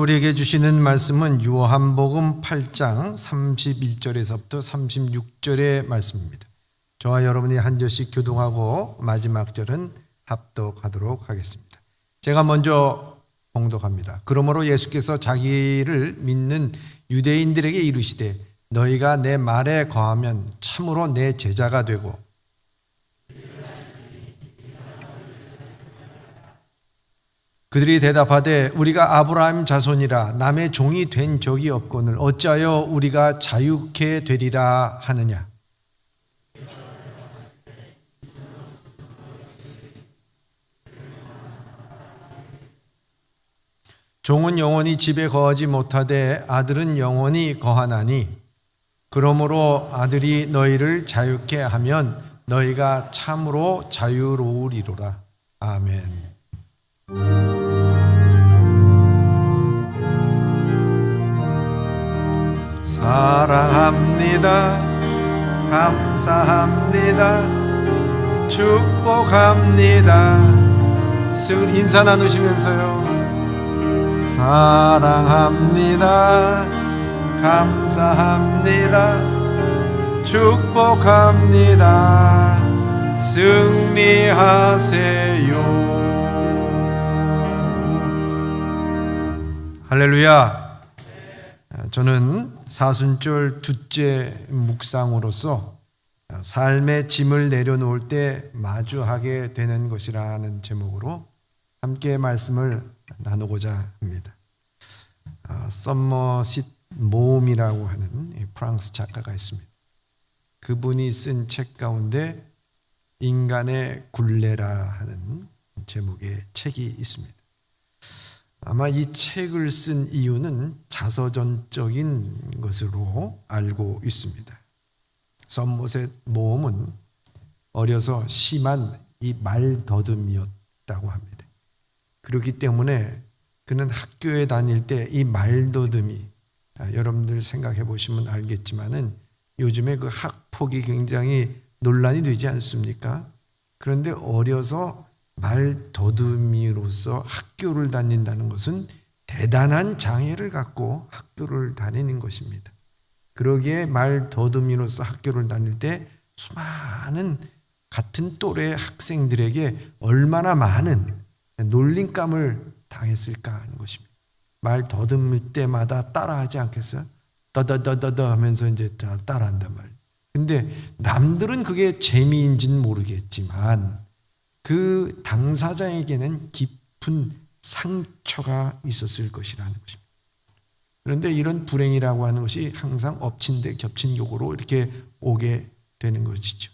우리에게 주시는 말씀은 요한복음 8장 31절에서부터 36절의 말씀입니다. 저와 여러분이 한 절씩 교독하고 마지막 절은 합독하도록 하겠습니다. 제가 먼저 봉독합니다. 그러므로 예수께서 자기를 믿는 유대인들에게 이르시되 너희가 내 말에 거하면 참으로 내 제자가 되고 그들이 대답하되 우리가 아브라함 자손이라 남의 종이 된 적이 없거늘 어찌하여 우리가 자유케 되리라 하느냐. 종은 영원히 집에 거하지 못하되 아들은 영원히 거하나니 그러므로 아들이 너희를 자유케 하면 너희가 참으로 자유로우리로라. 아멘. 사랑합니다. 감사합니다. 축복합니다. 인사 나누시면서요. 사랑합니다. 감사합니다. 축복합니다. 승리하세요. 할렐루야. 저는 사순절 둘째 묵상으로서 삶의 짐을 내려놓을 때 마주하게 되는 것이라는 제목으로 함께 말씀을 나누고자 합니다. 서머싯 모음이라고 하는 프랑스 작가가 있습니다. 그분이 쓴 책 가운데 인간의 굴레라 하는 제목의 책이 있습니다. 아마 이 책을 쓴 이유는 자서전적인 것으로 알고 있습니다. 서머싯 모음은 어려서 심한 이 말더듬이었다고 합니다. 그렇기 때문에 그는 학교에 다닐 때 이 말더듬이, 여러분들 생각해 보시면 알겠지만은 요즘에 그 학폭이 굉장히 논란이 되지 않습니까? 그런데 어려서 말더듬이로서 학교를 다닌다는 것은 대단한 장애를 갖고 학교를 다니는 것입니다. 그러기에 말더듬이로서 학교를 다닐 때 수많은 같은 또래 학생들에게 얼마나 많은 놀림감을 당했을까 하는 것입니다. 말 더듬을 때마다 따라하지 않겠어요? 더더더더더 하면서 이제 따라한단 말이에요. 근데 남들은 그게 재미인지는 모르겠지만 그 당사자에게는 깊은 상처가 있었을 것이라는 것입니다. 그런데 이런 불행이라고 하는 것이 항상 엎친 데 겹친 요구로 이렇게 오게 되는 것이죠.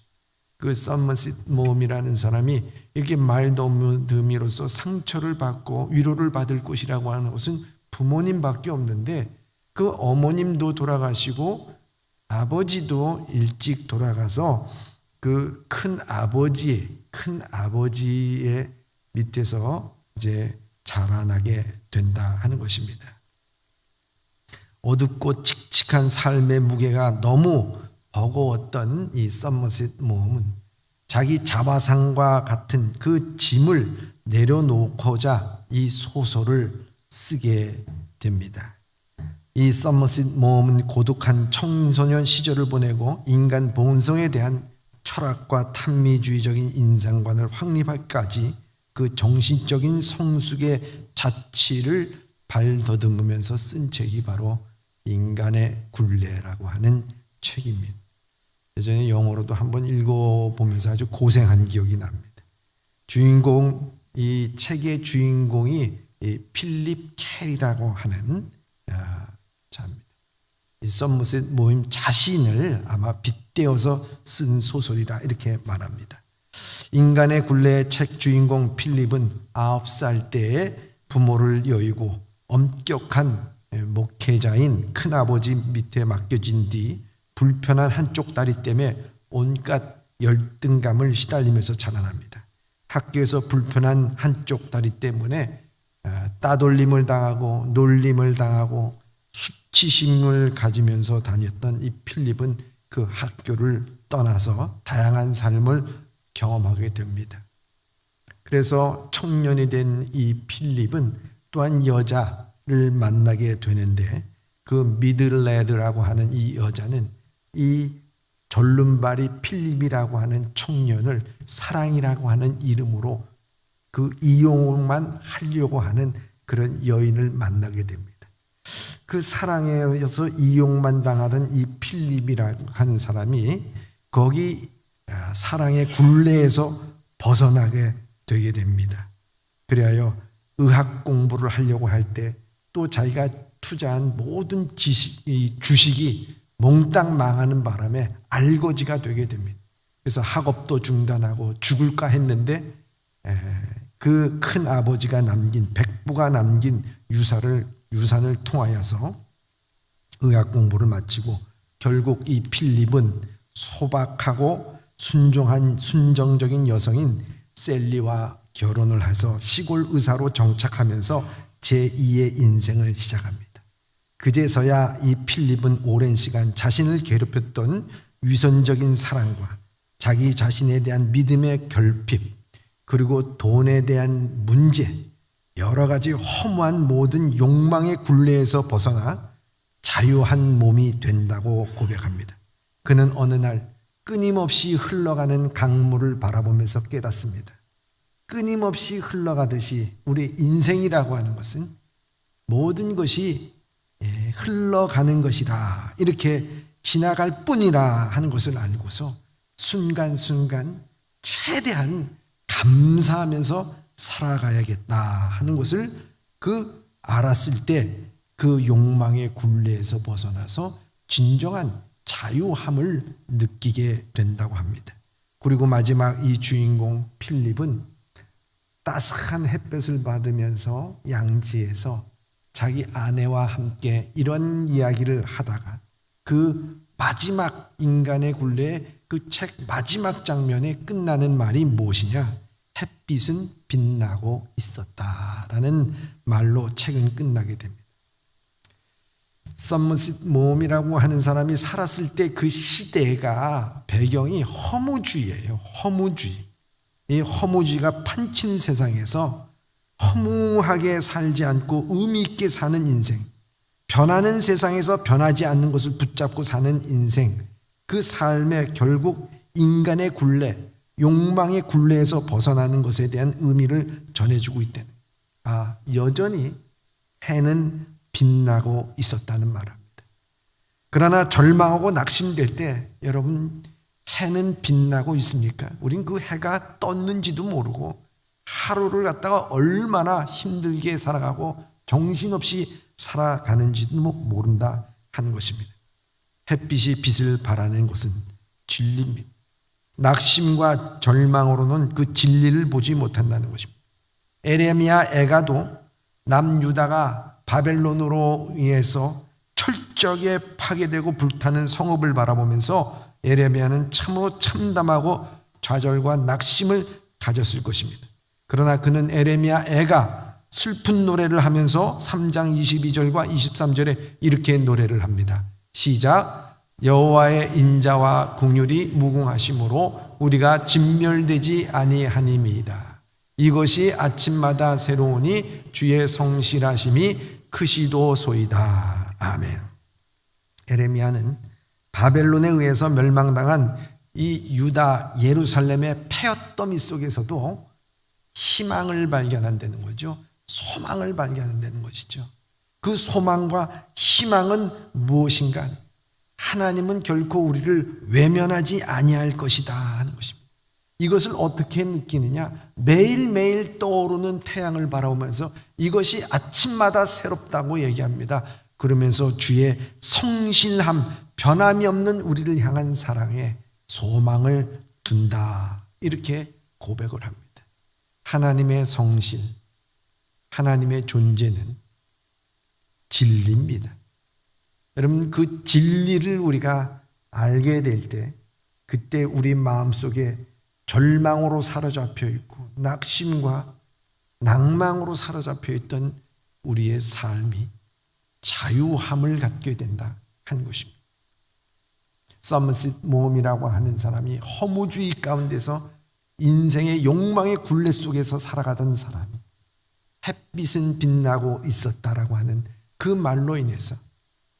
그 서머싯 모음이라는 사람이 이렇게 말더듬이로서 상처를 받고 위로를 받을 곳이라고 하는 것은 부모님밖에 없는데 그 어머님도 돌아가시고 아버지도 일찍 돌아가서 그 큰 아버지의 밑에서 이제 자라나게 된다 하는 것입니다. 어둡고 칙칙한 삶의 무게가 너무 버거웠던 이 서머싯 모음은 자기 자화상과 같은 그 짐을 내려놓고자 이 소설을 쓰게 됩니다. 이 서머싯 모음은 고독한 청소년 시절을 보내고 인간 본성에 대한 철학과 탐미주의적인 인상관을 확립할까지 그 정신적인 성숙의 자취를 발더듬으면서 쓴 책이 바로 인간의 굴레라고 하는 책입니다. 예전에 영어로도 한번 읽어보면서 아주 고생한 기억이 납니다. 이 책의 주인공이 필립 캐리라고 하는 자입니다. 이 서머싯 모임 자신을 아마 빗대어서 쓴 소설이라 이렇게 말합니다. 인간의 굴레의 책 주인공 필립은 9살 때에 부모를 여의고 엄격한 목회자인 큰아버지 밑에 맡겨진 뒤 불편한 한쪽 다리 때문에 온갖 열등감을 시달리면서 자라납니다. 학교에서 불편한 한쪽 다리 때문에 따돌림을 당하고 놀림을 당하고 수치심을 가지면서 다녔던 이 필립은 그 학교를 떠나서 다양한 삶을 경험하게 됩니다. 그래서 청년이 된 이 필립은 또한 여자 만나게 되는데 그 미들레드라고 하는 이 여자는 이 졸름발이 필립이라고 하는 청년을 사랑이라고 하는 이름으로 그 이용만 하려고 하는 그런 여인을 만나게 됩니다. 그 사랑에서 이용만 당하던 이 필립이라고 하는 사람이 거기 사랑의 굴레에서 벗어나게 되게 됩니다. 그리하여 의학 공부를 하려고 할 때 또 자기가 투자한 모든 주식이 몽땅 망하는 바람에 알거지가 되게 됩니다. 그래서 학업도 중단하고 죽을까 했는데 그 큰 아버지가 남긴 백부가 남긴 유산을 통하여서 의학 공부를 마치고 결국 이 필립은 소박하고 순정적인 여성인 셀리와 결혼을 해서 시골 의사로 정착하면서 제2의 인생을 시작합니다. 그제서야 이 필립은 오랜 시간 자신을 괴롭혔던 위선적인 사랑과 자기 자신에 대한 믿음의 결핍, 그리고 돈에 대한 문제, 여러 가지 허무한 모든 욕망의 굴레에서 벗어나 자유한 몸이 된다고 고백합니다. 그는 어느 날 끊임없이 흘러가는 강물을 바라보면서 깨닫습니다. 끊임없이 흘러가듯이 우리 인생이라고 하는 것은 모든 것이 흘러가는 것이라, 이렇게 지나갈 뿐이라 하는 것을 알고서 순간순간 최대한 감사하면서 살아가야겠다 하는 것을 알았을 때 그 욕망의 굴레에서 벗어나서 진정한 자유함을 느끼게 된다고 합니다. 그리고 마지막 이 주인공 필립은 따스한 햇볕을 받으면서 양지에서 자기 아내와 함께 이런 이야기를 하다가 그 마지막 인간의 굴레의 그 책 마지막 장면에 끝나는 말이 무엇이냐? 햇빛은 빛나고 있었다라는 말로 책은 끝나게 됩니다. 서머셋 몬이라고 하는 사람이 살았을 때 그 시대가 배경이 허무주의예요. 허무주의. 이 허무주의가 판친 세상에서 허무하게 살지 않고 의미 있게 사는 인생, 변하는 세상에서 변하지 않는 것을 붙잡고 사는 인생, 그 삶에 결국 인간의 굴레, 욕망의 굴레에서 벗어나는 것에 대한 의미를 전해주고 있다는, 여전히 해는 빛나고 있었다는 말입니다. 그러나 절망하고 낙심될 때 여러분, 해는 빛나고 있습니까? 우린 그 해가 떴는지도 모르고 하루를 갖다가 얼마나 힘들게 살아가고 정신없이 살아가는지도 모른다 하는 것입니다. 햇빛이 빛을 발하는 것은 진리입니다. 낙심과 절망으로는 그 진리를 보지 못한다는 것입니다. 에레미야 애가도 남유다가 바벨론으로 인해서 철저하게 파괴되고 불타는 성읍을 바라보면서 에레미야는 참으로 참담하고 좌절과 낙심을 가졌을 것입니다. 그러나 그는 에레미야 애가 슬픈 노래를 하면서 3장 22절과 23절에 이렇게 노래를 합니다. 시작. 여호와의 인자와 긍휼이 무궁하심으로 우리가 진멸되지 아니하니이다. 이것이 아침마다 새로우니 주의 성실하심이 크시도소이다. 아멘. 에레미야는 바벨론에 의해서 멸망당한 이 유다 예루살렘의 폐허더미 속에서도 희망을 발견한다는 거죠. 소망을 발견한다는 것이죠. 그 소망과 희망은 무엇인가? 하나님은 결코 우리를 외면하지 아니할 것이다 하는 것입니다. 이것을 어떻게 느끼느냐? 매일매일 떠오르는 태양을 바라보면서 이것이 아침마다 새롭다고 얘기합니다. 그러면서 주의 성실함, 변함이 없는 우리를 향한 사랑에 소망을 둔다, 이렇게 고백을 합니다. 하나님의 성실, 하나님의 존재는 진리입니다. 여러분, 그 진리를 우리가 알게 될 때, 그때 우리 마음속에 절망으로 사로잡혀 있고 낙심과 낭망으로 사로잡혀 있던 우리의 삶이 자유함을 갖게 된다 하는 것입니다. 서머셋 몬이라고 하는 사람이 허무주의 가운데서 인생의 욕망의 굴레 속에서 살아가던 사람이 햇빛은 빛나고 있었다라고 하는 그 말로 인해서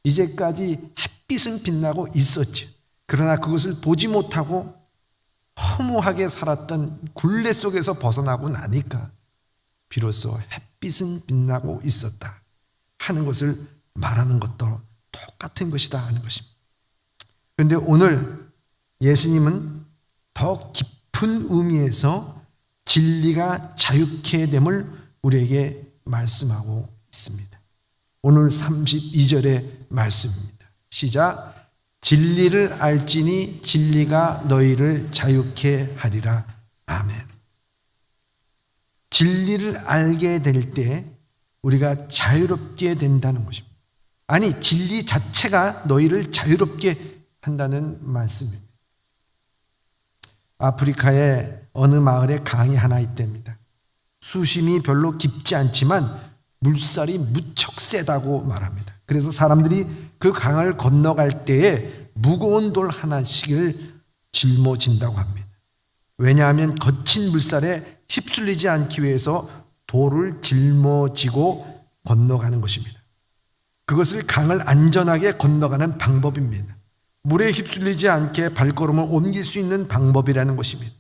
이제까지 햇빛은 빛나고 있었죠. 그러나 그것을 보지 못하고 허무하게 살았던 굴레 속에서 벗어나고 나니까 비로소 햇빛은 빛나고 있었다 하는 것을 말하는 것도 똑같은 것이다 하는 것입니다. 그런데 오늘 예수님은 더 깊은 의미에서 진리가 자유케 됨을 우리에게 말씀하고 있습니다. 오늘 32절의 말씀입니다. 시작. 진리를 알지니 진리가 너희를 자유케 하리라. 아멘. 진리를 알게 될 때 우리가 자유롭게 된다는 것입니다. 아니, 진리 자체가 너희를 자유롭게 한다는 말씀입니다. 아프리카의 어느 마을에 강이 하나 있답니다. 수심이 별로 깊지 않지만 물살이 무척 세다고 말합니다. 그래서 사람들이 그 강을 건너갈 때에 무거운 돌 하나씩을 짊어진다고 합니다. 왜냐하면 거친 물살에 휩쓸리지 않기 위해서 돌을 짊어지고 건너가는 것입니다. 그것을 강을 안전하게 건너가는 방법입니다. 물에 휩쓸리지 않게 발걸음을 옮길 수 있는 방법이라는 것입니다.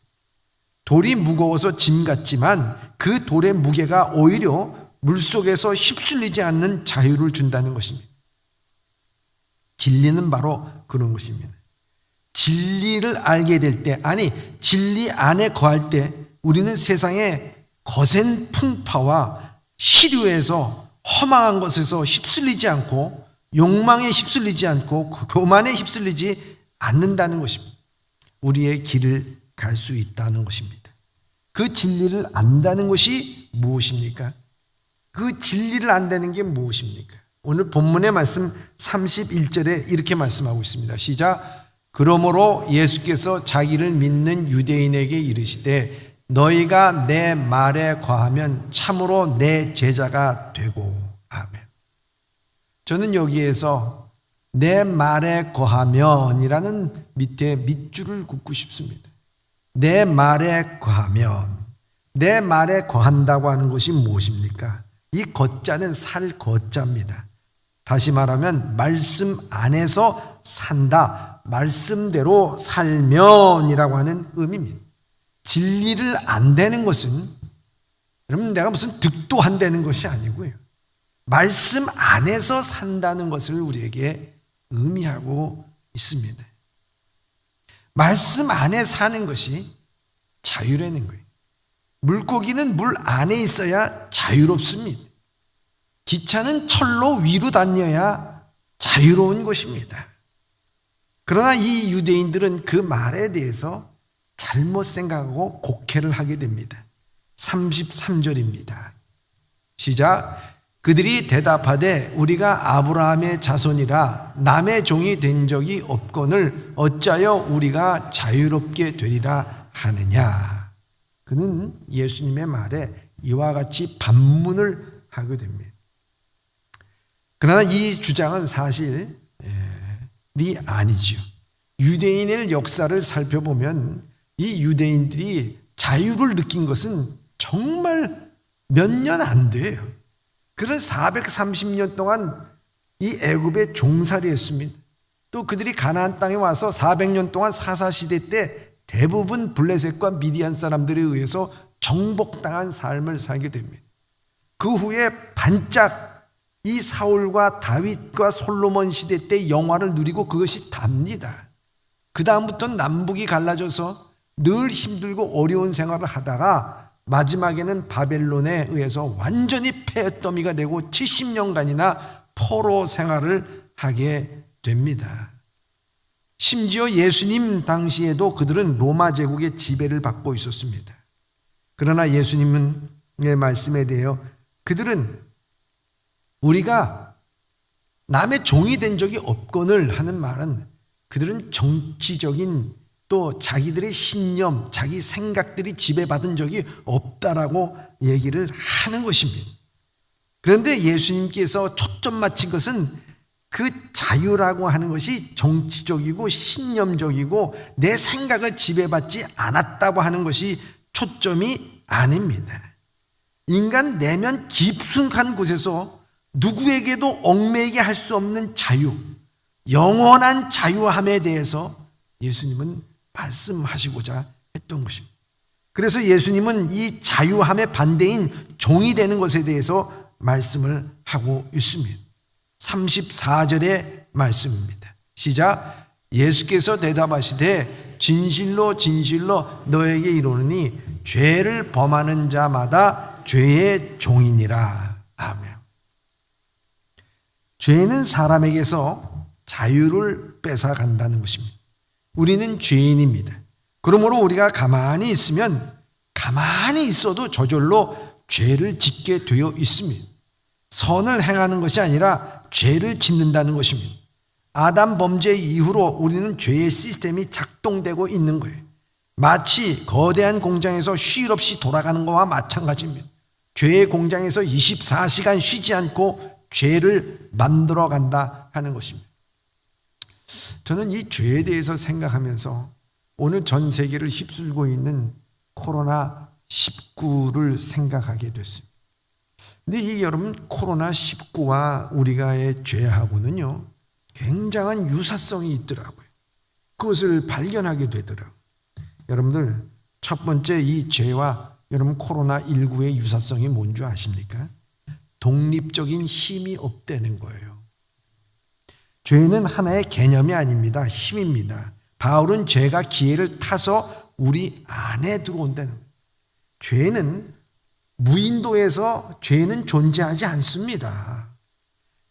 돌이 무거워서 짐 같지만 그 돌의 무게가 오히려 물속에서 휩쓸리지 않는 자유를 준다는 것입니다. 진리는 바로 그런 것입니다. 진리를 알게 될 때, 아니 진리 안에 거할 때 우리는 세상의 거센 풍파와 시류에서 허망한 것에서 휩쓸리지 않고 욕망에 휩쓸리지 않고 교만에 휩쓸리지 않는다는 것입니다. 우리의 길을 갈 수 있다는 것입니다. 그 진리를 안다는 것이 무엇입니까? 그 진리를 안다는 게 무엇입니까? 오늘 본문의 말씀 31절에 이렇게 말씀하고 있습니다. 시작. 그러므로 예수께서 자기를 믿는 유대인에게 이르시되 너희가 내 말에 거하면 참으로 내 제자가 되고. 아멘. 저는 여기에서 내 말에 거하면이라는 밑에 밑줄을 긋고 싶습니다. 내 말에 거하면, 내 말에 거한다고 하는 것이 무엇입니까? 이 거자는 살 거자입니다. 다시 말하면 말씀 안에서 산다, 말씀대로 살면이라고 하는 의미입니다. 진리를 안다는 것은 여러분 내가 무슨 득도 한다는 것이 아니고요, 말씀 안에서 산다는 것을 우리에게 의미하고 있습니다. 말씀 안에 사는 것이 자유라는 거예요. 물고기는 물 안에 있어야 자유롭습니다. 기차는 철로 위로 다녀야 자유로운 것입니다. 그러나 이 유대인들은 그 말에 대해서 잘못 생각하고 곡해를 하게 됩니다. 33절입니다. 시작. 그들이 대답하되 우리가 아브라함의 자손이라 남의 종이 된 적이 없거늘 어찌하여 우리가 자유롭게 되리라 하느냐. 그는 예수님의 말에 이와 같이 반문을 하게 됩니다. 그러나 이 주장은 사실이 아니죠. 유대인의 역사를 살펴보면 이 유대인들이 자유를 느낀 것은 정말 몇 년 안 돼요. 그런 430년 동안 이 애굽의 종살이였습니다. 또 그들이 가나안 땅에 와서 400년 동안 사사시대 때 대부분 블레셋과 미디안 사람들에 의해서 정복당한 삶을 살게 됩니다. 그 후에 반짝 이 사울과 다윗과 솔로몬 시대 때 영화를 누리고 그것이 답니다. 그 다음부터는 남북이 갈라져서 늘 힘들고 어려운 생활을 하다가 마지막에는 바벨론에 의해서 완전히 폐더미가 되고 70년간이나 포로 생활을 하게 됩니다. 심지어 예수님 당시에도 그들은 로마 제국의 지배를 받고 있었습니다. 그러나 예수님의 말씀에 대해 그들은 우리가 남의 종이 된 적이 없거늘 하는 말은 그들은 정치적인 또 자기들의 신념, 자기 생각들이 지배받은 적이 없다라고 얘기를 하는 것입니다. 그런데 예수님께서 초점 맞힌 것은 그 자유라고 하는 것이 정치적이고 신념적이고 내 생각을 지배받지 않았다고 하는 것이 초점이 아닙니다. 인간 내면 깊숙한 곳에서 누구에게도 얽매이게 할 수 없는 자유, 영원한 자유함에 대해서 예수님은 말씀하시고자 했던 것입니다. 그래서 예수님은 이 자유함의 반대인 종이 되는 것에 대해서 말씀을 하고 있습니다. 34절의 말씀입니다. 시작. 예수께서 대답하시되 진실로 진실로 너에게 이르노니 죄를 범하는 자마다 죄의 종이니라. 아멘. 죄는 사람에게서 자유를 뺏어간다는 것입니다. 우리는 죄인입니다. 그러므로 우리가 가만히 있어도 저절로 죄를 짓게 되어 있습니다. 선을 행하는 것이 아니라 죄를 짓는다는 것입니다. 아담 범죄 이후로 우리는 죄의 시스템이 작동되고 있는 거예요. 마치 거대한 공장에서 쉴 없이 돌아가는 것과 마찬가지입니다. 죄의 공장에서 24시간 쉬지 않고 죄를 만들어 간다 하는 것입니다. 저는 이 죄에 대해서 생각하면서 오늘 전 세계를 휩쓸고 있는 코로나19를 생각하게 됐습니다. 근데 이 여러분, 코로나19와 우리가의 죄하고는요 굉장한 유사성이 있더라고요. 그것을 발견하게 되더라고요. 여러분들, 첫 번째 이 죄와 여러분 코로나19의 유사성이 뭔지 아십니까? 독립적인 힘이 없다는 거예요. 죄는 하나의 개념이 아닙니다. 힘입니다. 바울은 죄가 기회를 타서 우리 안에 들어온다는 거예요. 죄는 무인도에서 죄는 존재하지 않습니다.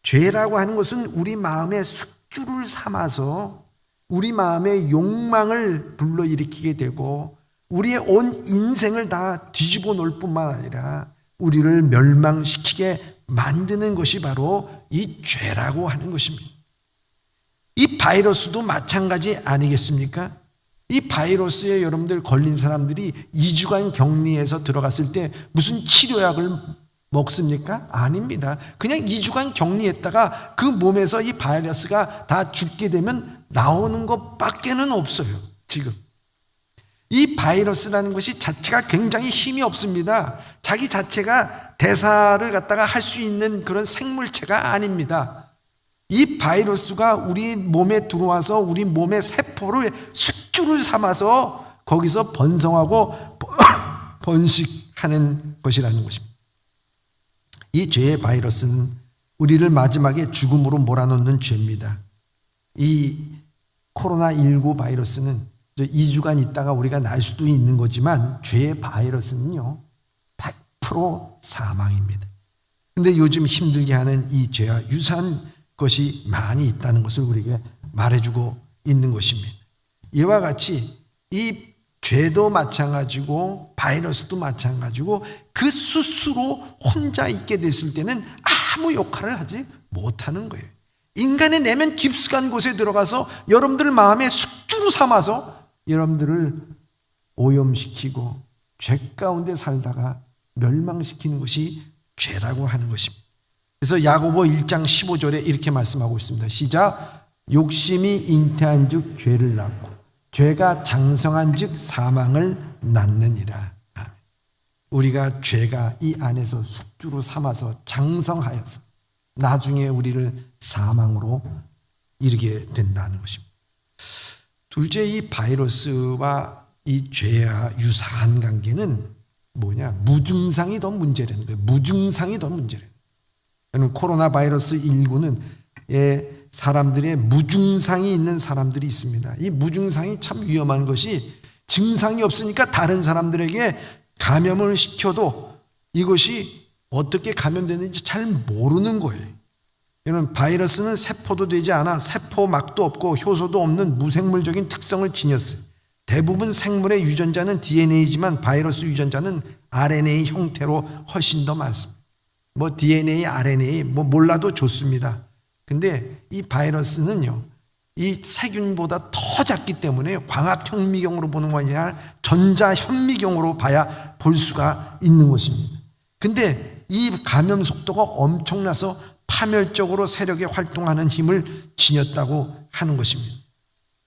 죄라고 하는 것은 우리 마음의 숙주를 삼아서 우리 마음의 욕망을 불러일으키게 되고 우리의 온 인생을 다 뒤집어 놓을 뿐만 아니라 우리를 멸망시키게 만드는 것이 바로 이 죄라고 하는 것입니다. 이 바이러스도 마찬가지 아니겠습니까? 이 바이러스에 여러분들 걸린 사람들이 2주간 격리해서 들어갔을 때 무슨 치료약을 먹습니까? 아닙니다. 그냥 2주간 격리했다가 그 몸에서 이 바이러스가 다 죽게 되면 나오는 것밖에는 없어요. 지금 이 바이러스라는 것이 자체가 굉장히 힘이 없습니다. 자기 자체가 대사를 갖다가 할 수 있는 그런 생물체가 아닙니다. 이 바이러스가 우리 몸에 들어와서 우리 몸의 세포를 숙주를 삼아서 거기서 번성하고 번식하는 것이라는 것입니다. 이 죄의 바이러스는 우리를 마지막에 죽음으로 몰아넣는 죄입니다. 이 코로나19 바이러스는 2주간 있다가 우리가 날 수도 있는 거지만 죄의 바이러스는요 100% 사망입니다. 그런데 요즘 힘들게 하는 이 죄와 유사한 것이 많이 있다는 것을 우리에게 말해주고 있는 것입니다. 이와 같이 이 죄도 마찬가지고 바이러스도 마찬가지고 그 스스로 혼자 있게 됐을 때는 아무 역할을 하지 못하는 거예요. 인간의 내면 깊숙한 곳에 들어가서 여러분들 마음의 숙주로 삼아서 여러분들을 오염시키고 죄 가운데 살다가 멸망시키는 것이 죄라고 하는 것입니다. 그래서 야고보 1장 15절에 이렇게 말씀하고 있습니다. 시작. 욕심이 잉태한 즉 죄를 낳고 죄가 장성한 즉 사망을 낳느니라. 우리가 죄가 이 안에서 숙주로 삼아서 장성하여서 나중에 우리를 사망으로 이르게 된다는 것입니다. 둘째, 이 바이러스와 이 죄와 유사한 관계는 뭐냐? 무증상이 더 문제라는 거예요. 무증상이 더 문제라는 거예요. 여러분, 코로나 바이러스 19는 사람들의 무증상이 있는 사람들이 있습니다. 이 무증상이 참 위험한 것이 증상이 없으니까 다른 사람들에게 감염을 시켜도 이것이 어떻게 감염되는지 잘 모르는 거예요. 여러분, 바이러스는 세포도 되지 않아 세포막도 없고 효소도 없는 무생물적인 특성을 지녔어요. 대부분 생물의 유전자는 DNA지만 바이러스 유전자는 RNA 형태로 훨씬 더 많습니다. 뭐 DNA, RNA 뭐 몰라도 좋습니다. 근데 이 바이러스는요, 이 세균보다 더 작기 때문에 광학 현미경으로 보는 거 아니라 전자 현미경으로 봐야 볼 수가 있는 것입니다. 근데 이 감염 속도가 엄청나서 파멸적으로 세력에 활동하는 힘을 지녔다고 하는 것입니다.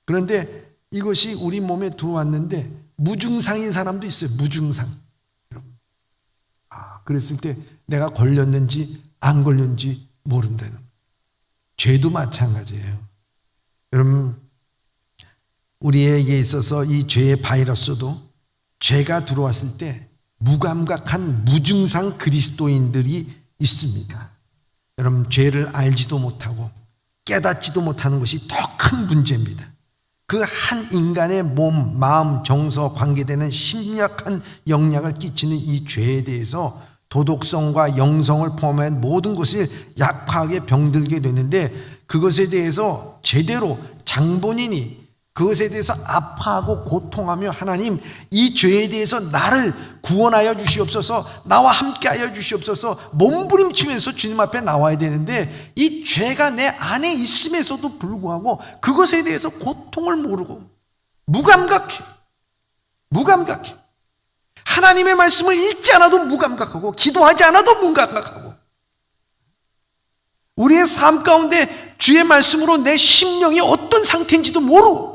그런데 이것이 우리 몸에 들어왔는데 무증상인 사람도 있어요. 무증상. 그랬을 때 내가 걸렸는지 안 걸렸는지 모른다는 거예요. 죄도 마찬가지예요. 여러분, 우리에게 있어서 이 죄의 바이러스도 죄가 들어왔을 때 무감각한 무증상 그리스도인들이 있습니다. 여러분, 죄를 알지도 못하고 깨닫지도 못하는 것이 더 큰 문제입니다. 그 한 인간의 몸, 마음, 정서, 관계되는 심각한 영향을 끼치는 이 죄에 대해서 도덕성과 영성을 포함한 모든 것이 약하게 병들게 되는데, 그것에 대해서 제대로 장본인이 그것에 대해서 아파하고 고통하며 하나님, 이 죄에 대해서 나를 구원하여 주시옵소서, 나와 함께하여 주시옵소서 몸부림치면서 주님 앞에 나와야 되는데, 이 죄가 내 안에 있음에서도 불구하고 그것에 대해서 고통을 모르고 무감각해. 하나님의 말씀을 읽지 않아도 무감각하고 기도하지 않아도 무감각하고, 우리의 삶 가운데 주의 말씀으로 내 심령이 어떤 상태인지도 모르고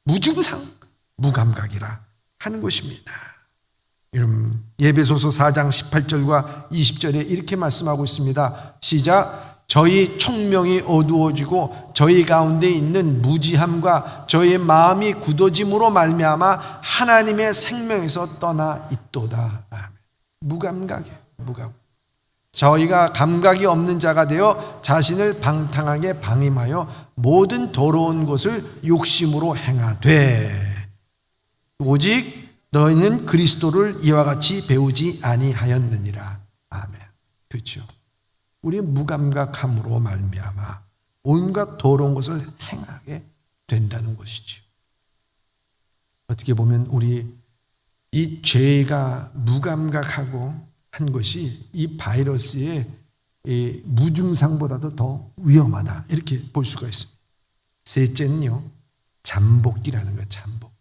무증상, 무감각이라 하는 것입니다. 여러분, 예배소서 4장 18절과 20절에 이렇게 말씀하고 있습니다. 시작. 저희 총명이 어두워지고 저희 가운데 있는 무지함과 저희 마음이 굳어짐으로 말미암아 하나님의 생명에서 떠나 있도다. 무감각이에요. 저희가 감각이 없는 자가 되어 자신을 방탕하게 방임하여 모든 더러운 것을 욕심으로 행하되, 오직 너희는 그리스도를 이와 같이 배우지 아니하였느니라. 아멘. 그렇죠. 우리의 무감각함으로 말미암아 온갖 더러운 것을 행하게 된다는 것이죠. 어떻게 보면 우리 이 죄가 무감각하고 한 것이 이 바이러스의 무증상보다도 더 위험하다, 이렇게 볼 수가 있습니다. 셋째는요, 잠복기라는 거예요. 잠복.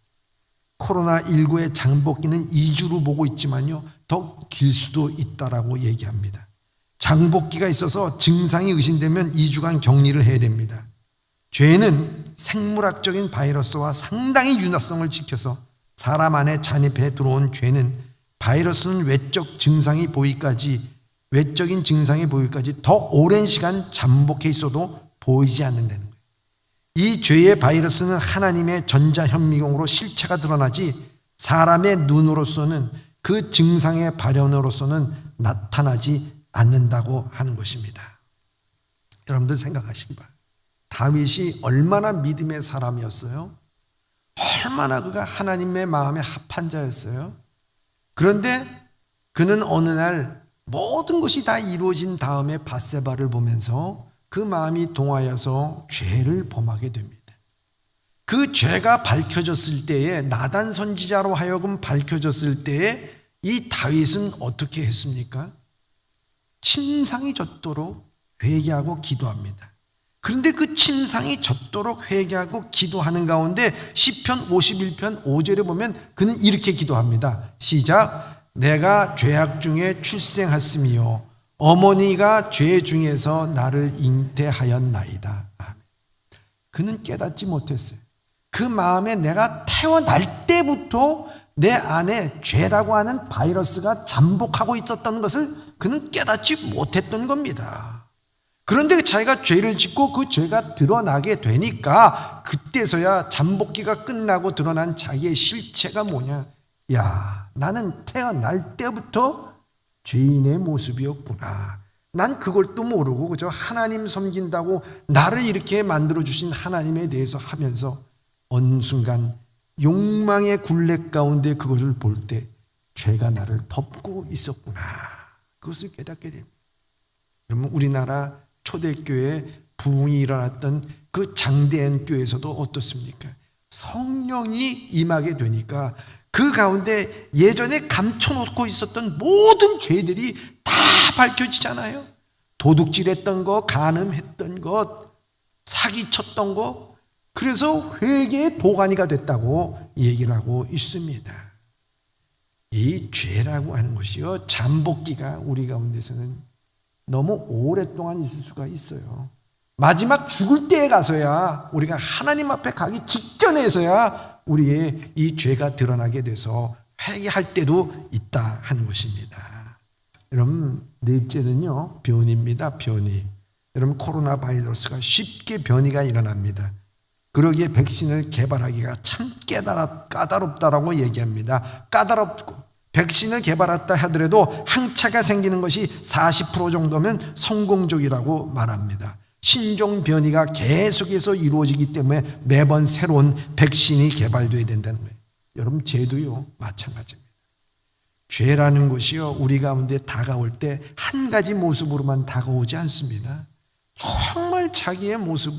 코로나19의 잠복기는 2주로 보고 있지만요, 더 길 수도 있다라고 얘기합니다. 잠복기가 있어서 증상이 의심되면 2주간 격리를 해야 됩니다. 죄는 생물학적인 바이러스와 상당히 윤활성을 지켜서 사람 안에 잔입해 들어온 죄는 바이러스는 외적인 증상이 보이기까지 더 오랜 시간 잠복해 있어도 보이지 않는다는 거예요. 이 죄의 바이러스는 하나님의 전자현미경으로 실체가 드러나지 사람의 눈으로서는, 그 증상의 발현으로서는 나타나지 않는다고 하는 것입니다. 여러분들 생각하시기 바랍니다. 다윗이 얼마나 믿음의 사람이었어요? 얼마나 그가 하나님의 마음에 합한 자였어요? 그런데 그는 어느 날 모든 것이 다 이루어진 다음에 밧세바를 보면서 그 마음이 동하여서 죄를 범하게 됩니다. 그 죄가 밝혀졌을 때에, 나단 선지자로 하여금 밝혀졌을 때에 이 다윗은 어떻게 했습니까? 침상이 젖도록 회개하고 기도합니다. 그런데 그 침상이 젖도록 회개하고 기도하는 가운데 시편 51편 5절에 보면 그는 이렇게 기도합니다. 시작. 내가 죄악 중에 출생했으며 어머니가 죄 중에서 나를 잉태하였나이다. 그는 깨닫지 못했어요. 그 마음에 내가 태어날 때부터 내 안에 죄라고 하는 바이러스가 잠복하고 있었던 것을 그는 깨닫지 못했던 겁니다. 그런데 자기가 죄를 짓고 그 죄가 드러나게 되니까 그때서야 잠복기가 끝나고 드러난 자기의 실체가 뭐냐? 야, 나는 태어날 때부터 죄인의 모습이었구나. 난 그걸 또 모르고 그저 하나님 섬긴다고 나를 이렇게 만들어주신 하나님에 대해서 하면서 어느 순간 욕망의 굴레 가운데 그것을 볼 때 죄가 나를 덮고 있었구나. 그것을 깨닫게 됩니다. 그러면 우리나라 초대교회 부흥이 일어났던 그 장대한 교회에서도 어떻습니까? 성령이 임하게 되니까 그 가운데 예전에 감춰놓고 있었던 모든 죄들이 다 밝혀지잖아요. 도둑질했던 것, 간음했던 것, 사기쳤던 것, 그래서 회개의 도가니가 됐다고 얘기를 하고 있습니다. 이 죄라고 하는 것이요, 잠복기가 우리 가운데서는 너무 오랫동안 있을 수가 있어요. 마지막 죽을 때에 가서야, 우리가 하나님 앞에 가기 직전에서야 우리의 이 죄가 드러나게 돼서 회개할 때도 있다 하는 것입니다. 여러분, 넷째는요, 변이입니다. 변이. 여러분, 코로나 바이러스가 쉽게 변이가 일어납니다. 그러기에 백신을 개발하기가 참 까다롭다라고 얘기합니다. 까다롭고 백신을 개발했다 하더라도 항체가 생기는 것이 40% 정도면 성공적이라고 말합니다. 신종 변이가 계속해서 이루어지기 때문에 매번 새로운 백신이 개발되어야 된다는 거예요. 여러분, 죄도요 마찬가지입니다. 죄라는 것이요 우리 가운데 다가올 때 한 가지 모습으로만 다가오지 않습니다. 정말 자기의 모습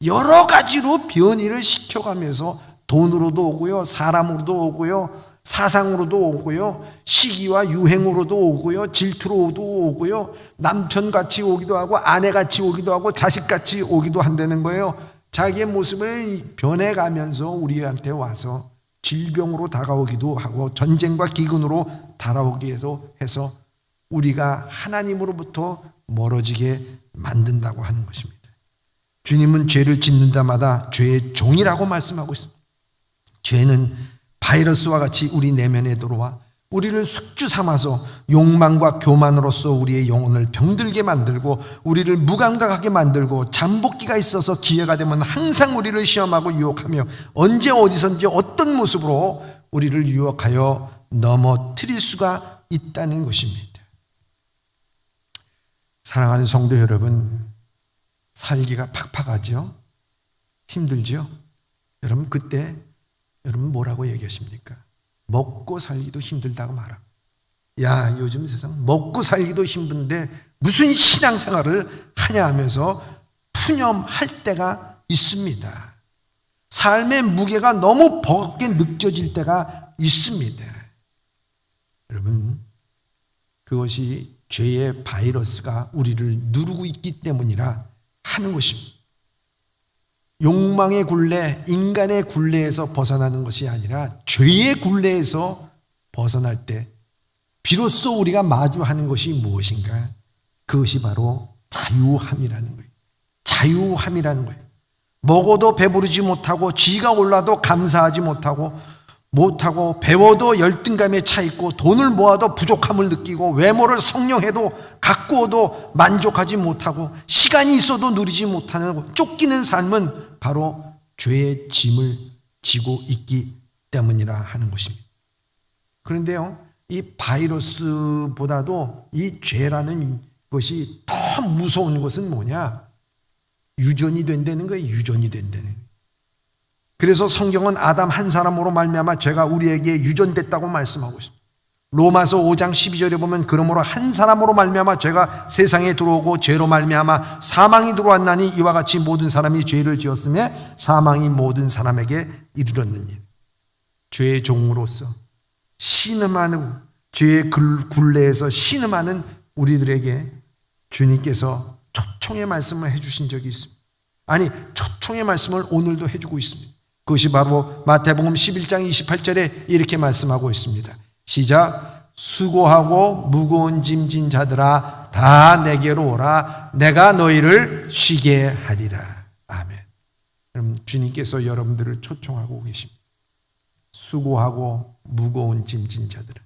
여러 가지로 변이를 시켜가면서 돈으로도 오고요, 사람으로도 오고요, 사상으로도 오고요, 시기와 유행으로도 오고요, 질투로도 오고요, 남편같이 오기도 하고 아내같이 오기도 하고 자식같이 오기도 한다는 거예요. 자기의 모습을 변해가면서 우리한테 와서 질병으로 다가오기도 하고 전쟁과 기근으로 다가오게 해서 우리가 하나님으로부터 멀어지게 만든다고 하는 것입니다. 주님은 죄를 짓는다마다 죄의 종이라고 말씀하고 있습니다. 죄는 바이러스와 같이 우리 내면에 들어와 우리를 숙주 삼아서 욕망과 교만으로서 우리의 영혼을 병들게 만들고 우리를 무감각하게 만들고 잠복기가 있어서 기회가 되면 항상 우리를 시험하고 유혹하며 언제 어디선지 어떤 모습으로 우리를 유혹하여 넘어뜨릴 수가 있다는 것입니다. 사랑하는 성도 여러분, 살기가 팍팍하죠? 힘들죠? 여러분, 그때 여러분 뭐라고 얘기하십니까? 먹고 살기도 힘들다고 말하고, 야, 요즘 세상 먹고 살기도 힘든데 무슨 신앙생활을 하냐 하면서 푸념할 때가 있습니다. 삶의 무게가 너무 버겁게 느껴질 때가 있습니다. 여러분, 그것이 죄의 바이러스가 우리를 누르고 있기 때문이라 하는 것입니다. 욕망의 굴레, 인간의 굴레에서 벗어나는 것이 아니라 죄의 굴레에서 벗어날 때 비로소 우리가 마주하는 것이 무엇인가? 그것이 바로 자유함이라는 거예요. 자유함이라는 거예요. 먹어도 배부르지 못하고 쥐가 올라도 감사하지 못하고 배워도 열등감에 차 있고 돈을 모아도 부족함을 느끼고 외모를 성령해도 가꾸어도 만족하지 못하고 시간이 있어도 누리지 못하는 쫓기는 삶은 바로 죄의 짐을 지고 있기 때문이라 하는 것입니다. 그런데요, 이 바이러스보다도 이 죄라는 것이 더 무서운 것은 뭐냐? 유전이 된다는 거예요. 유전이 된다는 거예요. 그래서 성경은 아담 한 사람으로 말미암아 죄가 우리에게 유전됐다고 말씀하고 있습니다. 로마서 5장 12절에 보면 그러므로 한 사람으로 말미암아 죄가 세상에 들어오고 죄로 말미암아 사망이 들어왔나니 이와 같이 모든 사람이 죄를 지었음에 사망이 모든 사람에게 이르렀느니. 죄의 종으로서 신음하는 죄의 굴레에서 신음하는 우리들에게 주님께서 초청의 말씀을 해주신 적이 있습니다. 아니, 초청의 말씀을 오늘도 해주고 있습니다. 그것이 바로 마태복음 11장 28절에 이렇게 말씀하고 있습니다. 시작. 수고하고 무거운 짐진 자들아 다 내게로 오라. 내가 너희를 쉬게 하리라. 아멘. 여러분, 주님께서 여러분들을 초청하고 계십니다. 수고하고 무거운 짐진 자들아,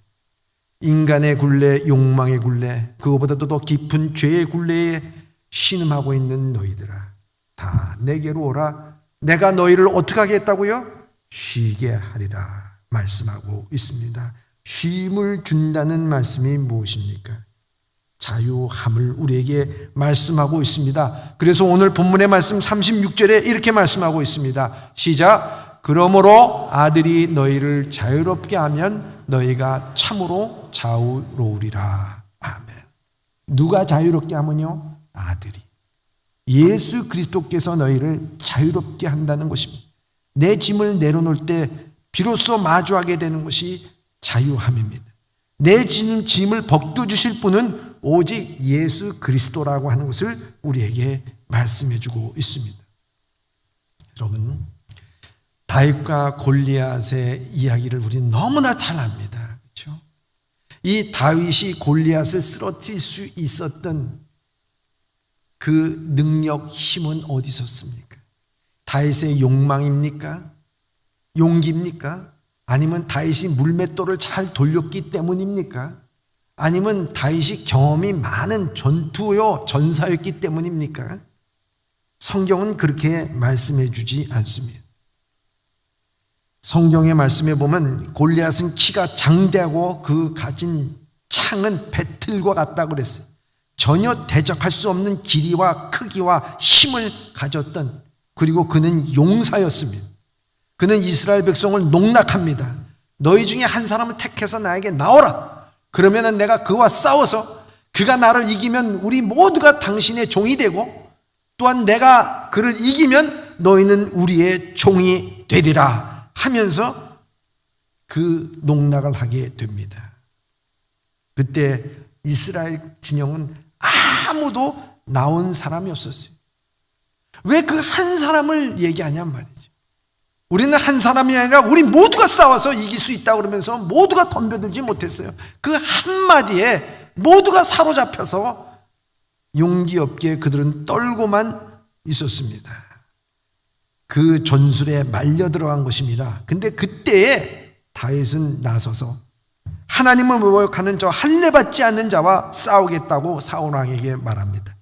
인간의 굴레, 욕망의 굴레, 그거보다도 더 깊은 죄의 굴레에 신음하고 있는 너희들아 다 내게로 오라. 내가 너희를 어떻게 하겠다고요? 쉬게 하리라 말씀하고 있습니다. 쉼을 준다는 말씀이 무엇입니까? 자유함을 우리에게 말씀하고 있습니다. 그래서 오늘 본문의 말씀 36절에 이렇게 말씀하고 있습니다. 시작. 그러므로 아들이 너희를 자유롭게 하면 너희가 참으로 자유로우리라. 아멘. 누가 자유롭게 하면요? 아들이. 예수 그리스도께서 너희를 자유롭게 한다는 것입니다. 내 짐을 내려놓을 때 비로소 마주하게 되는 것이 자유함입니다. 내 짐을 벗겨주실 분은 오직 예수 그리스도라고 하는 것을 우리에게 말씀해 주고 있습니다. 여러분, 다윗과 골리앗의 이야기를 우리는 너무나 잘 압니다. 그렇죠? 이 다윗이 골리앗을 쓰러뜨릴 수 있었던 그 능력, 힘은 어디서 씁니까? 다윗의 욕망입니까? 용기입니까? 아니면 다윗이 물맷돌을 잘 돌렸기 때문입니까? 아니면 다윗이 경험이 많은 전사였기 때문입니까? 성경은 그렇게 말씀해 주지 않습니다. 성경의 말씀에 보면 골리앗은 키가 장대하고 그 가진 창은 배틀과 같다고 그랬어요. 전혀 대적할 수 없는 길이와 크기와 힘을 가졌던, 그리고 그는 용사였습니다. 그는 이스라엘 백성을 농락합니다. 너희 중에 한 사람을 택해서 나에게 나오라. 그러면 내가 그와 싸워서 그가 나를 이기면 우리 모두가 당신의 종이 되고, 또한 내가 그를 이기면 너희는 우리의 종이 되리라 하면서 그 농락을 하게 됩니다. 그때 이스라엘 진영은 아무도 나온 사람이 없었어요. 왜 그 한 사람을 얘기하냔 말이죠. 우리는 한 사람이 아니라 우리 모두가 싸워서 이길 수 있다고 그러면서 모두가 덤벼들지 못했어요. 그 한마디에 모두가 사로잡혀서 용기 없게 그들은 떨고만 있었습니다. 그 전술에 말려 들어간 것입니다. 근데 그때에 다윗은 나서서 하나님을 모욕하는 저 할례받지 않는 자와 싸우겠다고 사울 왕에게 말합니다.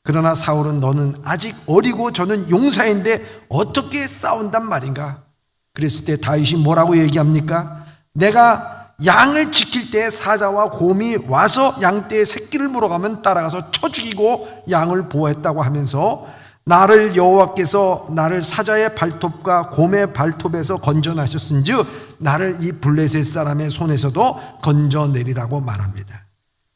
그러나 사울은 너는 아직 어리고 저는 용사인데 어떻게 싸운단 말인가? 그랬을 때 다윗이 뭐라고 얘기합니까? 내가 양을 지킬 때 사자와 곰이 와서 양떼의 새끼를 물어가면 따라가서 쳐 죽이고 양을 보호했다고 하면서 나를 여호와께서 나를 사자의 발톱과 곰의 발톱에서 건져내셨은즉 나를 이 블레셋 사람의 손에서도 건져내리라고 말합니다.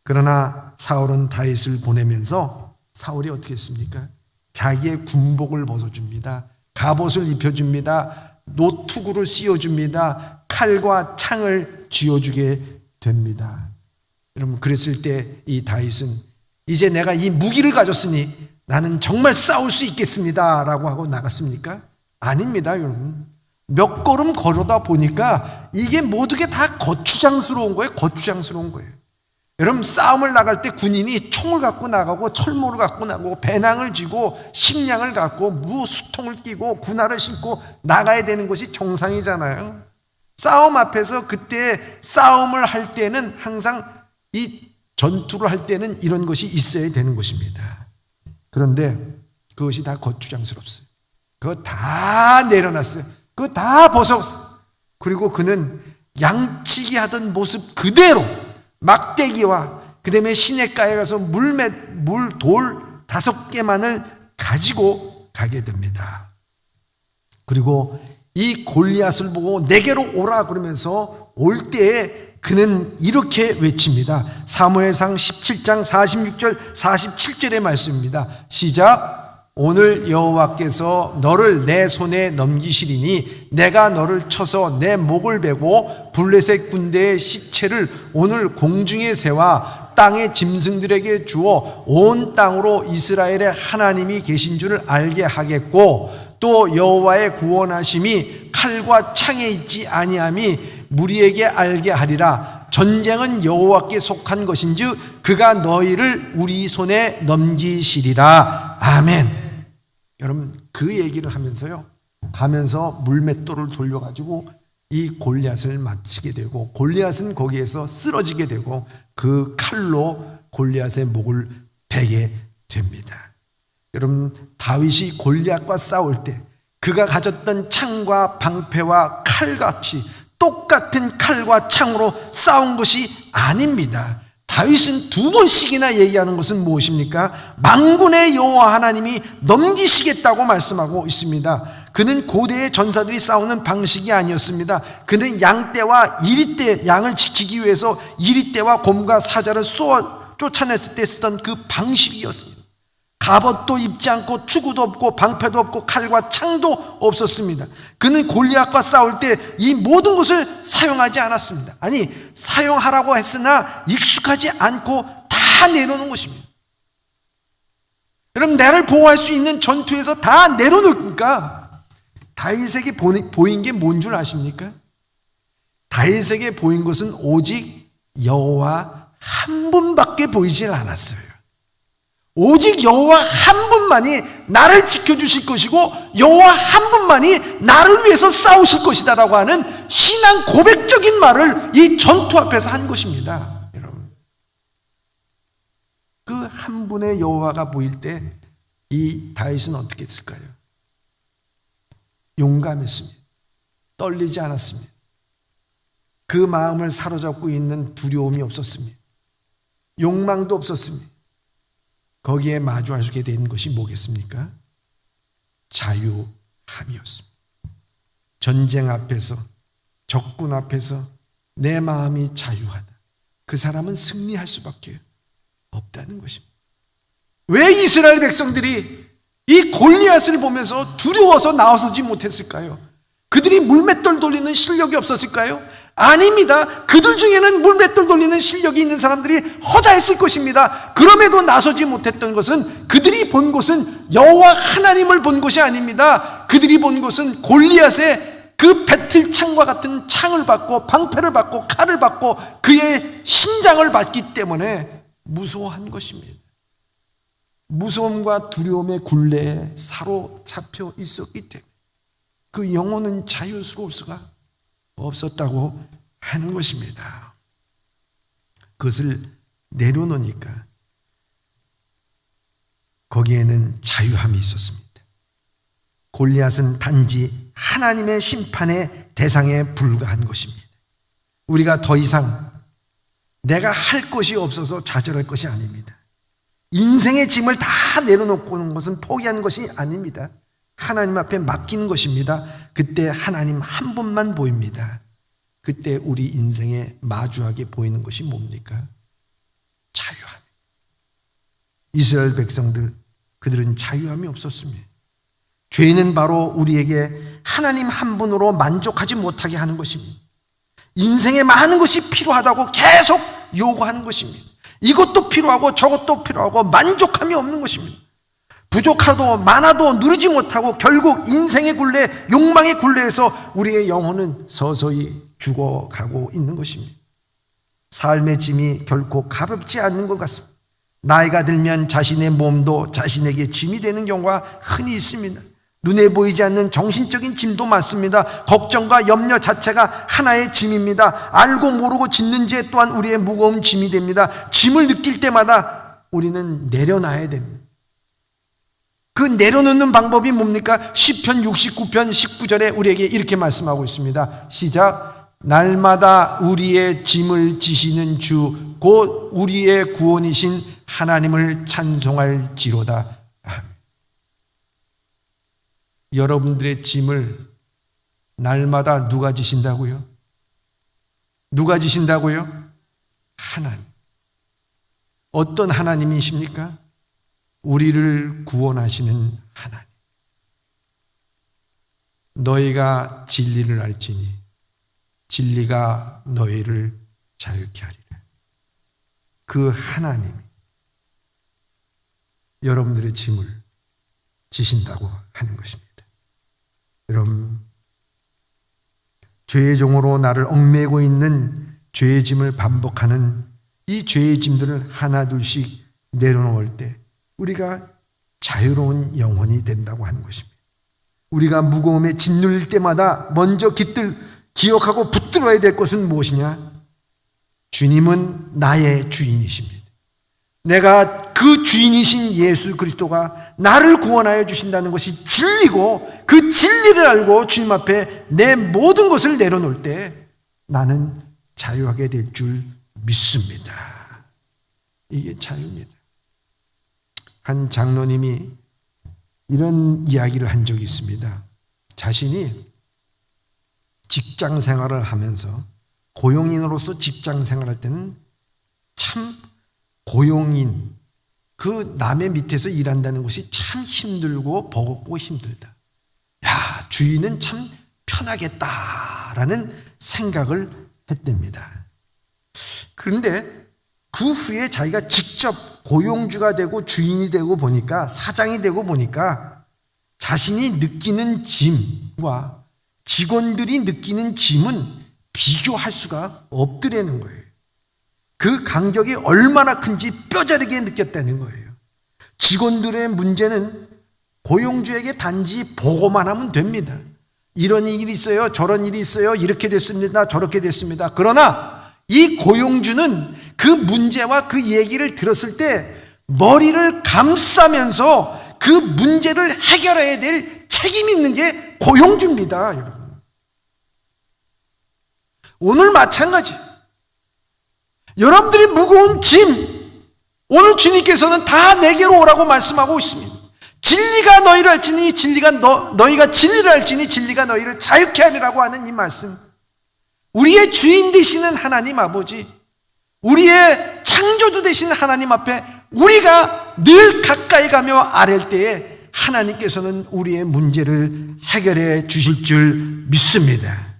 그러나 사울은 다윗을 보내면서 사울이 어떻게 했습니까? 자기의 군복을 벗어줍니다. 갑옷을 입혀줍니다. 노투구를 씌워줍니다. 칼과 창을 쥐어주게 됩니다. 여러분, 그랬을 때 이 다윗은 이제 내가 이 무기를 가졌으니 나는 정말 싸울 수 있겠습니다 라고 하고 나갔습니까? 아닙니다, 여러분. 몇 걸음 걸어다 보니까 이게 모두게 다 거추장스러운 거예요. 거추장스러운 거예요. 여러분, 싸움을 나갈 때 군인이 총을 갖고 나가고 철모를 갖고 나가고 배낭을 쥐고 식량을 갖고 무수통을 끼고 군화를 신고 나가야 되는 것이 정상이잖아요. 싸움 앞에서 그때 싸움을 할 때는 항상 이 전투를 할 때는 이런 것이 있어야 되는 것입니다. 그런데 그것이 다 거추장스럽어요. 그거 다 내려놨어요. 그거 다 벗었어요. 그리고 그는 양치기 하던 모습 그대로 막대기와 그 다음에 시냇가에 가서 돌 5개만을 가지고 가게 됩니다. 그리고 이 골리앗을 보고 내게로 오라 그러면서 올 때에 그는 이렇게 외칩니다. 사무엘상 17장 46절 47절의 말씀입니다. 시작. 오늘 여호와께서 너를 내 손에 넘기시리니 내가 너를 쳐서 내 목을 베고 블레셋 군대의 시체를 오늘 공중의 새와 땅의 짐승들에게 주어 온 땅으로 이스라엘의 하나님이 계신 줄을 알게 하겠고 또 여호와의 구원하심이 칼과 창에 있지 아니함이 무리에게 알게 하리라. 전쟁은 여호와께 속한 것인즉 그가 너희를 우리 손에 넘기시리라. 아멘. 여러분, 그 얘기를 하면서요, 가면서 물맷돌을 돌려가지고 이 골리앗을 맞히게 되고 골리앗은 거기에서 쓰러지게 되고 그 칼로 골리앗의 목을 베게 됩니다. 여러분, 다윗이 골리앗과 싸울 때 그가 가졌던 창과 방패와 칼같이 똑같은 칼과 창으로 싸운 것이 아닙니다. 다윗은 2번씩이나 얘기하는 것은 무엇입니까? 만군의 여호와 하나님이 넘기시겠다고 말씀하고 있습니다. 그는 고대의 전사들이 싸우는 방식이 아니었습니다. 그는 양떼와 이리떼, 양을 지키기 위해서 이리떼와 곰과 사자를 쫓아냈을 때 쓰던 그 방식이었습니다. 갑옷도 입지 않고 투구도 없고 방패도 없고 칼과 창도 없었습니다. 그는 골리앗과 싸울 때 이 모든 것을 사용하지 않았습니다. 아니, 사용하라고 했으나 익숙하지 않고 다 내려놓은 것입니다. 여러분, 나를 보호할 수 있는 전투에서 다 내려놓으니까 다윗에게 보인 게 뭔 줄 아십니까? 다윗에게 보인 것은 오직 여호와 한 분밖에 보이질 않았어요. 오직 여호와 한 분만이 나를 지켜주실 것이고 여호와 한 분만이 나를 위해서 싸우실 것이다 라고 하는 신앙 고백적인 말을 이 전투 앞에서 한 것입니다. 여러분, 그 한 분의 여호와가 보일 때 이 다윗은 어떻게 했을까요? 용감했습니다. 떨리지 않았습니다. 그 마음을 사로잡고 있는 두려움이 없었습니다. 욕망도 없었습니다. 거기에 마주하게 된 것이 뭐겠습니까? 자유함이었습니다. 전쟁 앞에서, 적군 앞에서 내 마음이 자유하다. 그 사람은 승리할 수밖에 없다는 것입니다. 왜 이스라엘 백성들이 이 골리앗을 보면서 두려워서 나서지 못했을까요? 그들이 물맷돌 돌리는 실력이 없었을까요? 아닙니다. 그들 중에는 물맷돌 돌리는 실력이 있는 사람들이 허다했을 것입니다. 그럼에도 나서지 못했던 것은, 그들이 본 것은 여호와 하나님을 본 것이 아닙니다. 그들이 본 것은 골리앗의 그 배틀창과 같은 창을 받고 방패를 받고 칼을 받고 그의 심장을 받기 때문에 무서워한 것입니다. 무서움과 두려움의 굴레에 사로잡혀 있었기 때문에 그 영혼은 자유스러울 수가 없었다고 하는 것입니다. 그것을 내려놓으니까 거기에는 자유함이 있었습니다. 골리앗은 단지 하나님의 심판의 대상에 불과한 것입니다. 우리가 더 이상 내가 할 것이 없어서 좌절할 것이 아닙니다. 인생의 짐을 다 내려놓고 오는 것은 포기하는 것이 아닙니다. 하나님 앞에 맡기는 것입니다. 그때 하나님 한 분만 보입니다. 그때 우리 인생에 마주하게 보이는 것이 뭡니까? 자유함. 이스라엘 백성들, 그들은 자유함이 없었습니다. 죄는 바로 우리에게 하나님 한 분으로 만족하지 못하게 하는 것입니다. 인생에 많은 것이 필요하다고 계속 요구하는 것입니다. 이것도 필요하고 저것도 필요하고 만족함이 없는 것입니다. 부족하도 많아도 누리지 못하고 결국 인생의 굴레, 욕망의 굴레에서 우리의 영혼은 서서히 죽어가고 있는 것입니다. 삶의 짐이 결코 가볍지 않는 것 같습니다. 나이가 들면 자신의 몸도 자신에게 짐이 되는 경우가 흔히 있습니다. 눈에 보이지 않는 정신적인 짐도 많습니다. 걱정과 염려 자체가 하나의 짐입니다. 알고 모르고 짓는 죄 또한 우리의 무거운 짐이 됩니다. 짐을 느낄 때마다 우리는 내려놔야 됩니다. 그 내려놓는 방법이 뭡니까? 시편 69편 19절에 우리에게 이렇게 말씀하고 있습니다. 시작. 날마다 우리의 짐을 지시는 주 곧 우리의 구원이신 하나님을 찬송할지로다. 여러분들의 짐을 날마다 누가 지신다고요? 누가 지신다고요? 하나님. 어떤 하나님이십니까? 우리를 구원하시는 하나님. 너희가 진리를 알지니 진리가 너희를 자유케 하리라. 그 하나님이 여러분들의 짐을 지신다고 하는 것입니다. 여러분, 죄의 종으로 나를 얽매고 있는 죄의 짐을 반복하는 이 죄의 짐들을 하나 둘씩 내려놓을 때 우리가 자유로운 영혼이 된다고 하는 것입니다. 우리가 무거움에 짓눌릴 때마다 먼저 기억하고 붙들어야 될 것은 무엇이냐? 주님은 나의 주인이십니다. 내가 그 주인이신 예수 그리스도가 나를 구원하여 주신다는 것이 진리고, 그 진리를 알고 주님 앞에 내 모든 것을 내려놓을 때 나는 자유하게 될 줄 믿습니다. 이게 자유입니다. 한 장로님이 이런 이야기를 한 적이 있습니다. 자신이 직장 생활을 하면서 고용인으로서 직장 생활할 때는 참 고용인, 그 남의 밑에서 일한다는 것이 참 힘들고 버겁고 힘들다. 야, 주인은 참 편하겠다라는 생각을 했답니다. 그런데 그 후에 자기가 직접 고용주가 되고 주인이 되고 보니까, 사장이 되고 보니까 자신이 느끼는 짐과 직원들이 느끼는 짐은 비교할 수가 없더라는 거예요. 그 간격이 얼마나 큰지 뼈저리게 느꼈다는 거예요. 직원들의 문제는 고용주에게 단지 보고만 하면 됩니다. 이런 일이 있어요, 저런 일이 있어요, 이렇게 됐습니다, 저렇게 됐습니다. 그러나 이 고용주는 그 문제와 그 얘기를 들었을 때 머리를 감싸면서 그 문제를 해결해야 될 책임이 있는 게 고용주입니다, 여러분. 오늘 마찬가지. 여러분들이 무거운 짐, 오늘 주님께서는 다 내게로 오라고 말씀하고 있습니다. 진리가 너희를 알지니 너희가 진리를 알지니 진리가 너희를 자유케 하리라고 하는 이 말씀. 우리의 주인 되시는 하나님 아버지, 우리의 창조주 되신 하나님 앞에 우리가 늘 가까이 가며 아랠 때에 하나님께서는 우리의 문제를 해결해 주실 줄 믿습니다.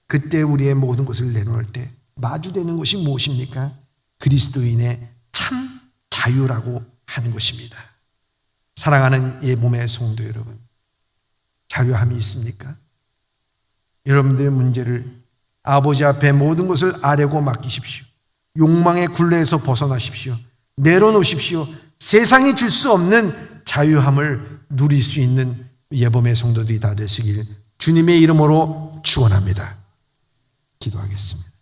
그때 우리의 모든 것을 내놓을 때 마주되는 것이 무엇입니까? 그리스도인의 참 자유라고 하는 것입니다. 사랑하는 예봄의 성도 여러분, 자유함이 있습니까? 여러분들의 문제를 아버지 앞에 모든 것을 아뢰고 맡기십시오. 욕망의 굴레에서 벗어나십시오. 내려놓으십시오. 세상이 줄 수 없는 자유함을 누릴 수 있는 예봄의 성도들이 다 되시길 주님의 이름으로 축원합니다. 기도하겠습니다.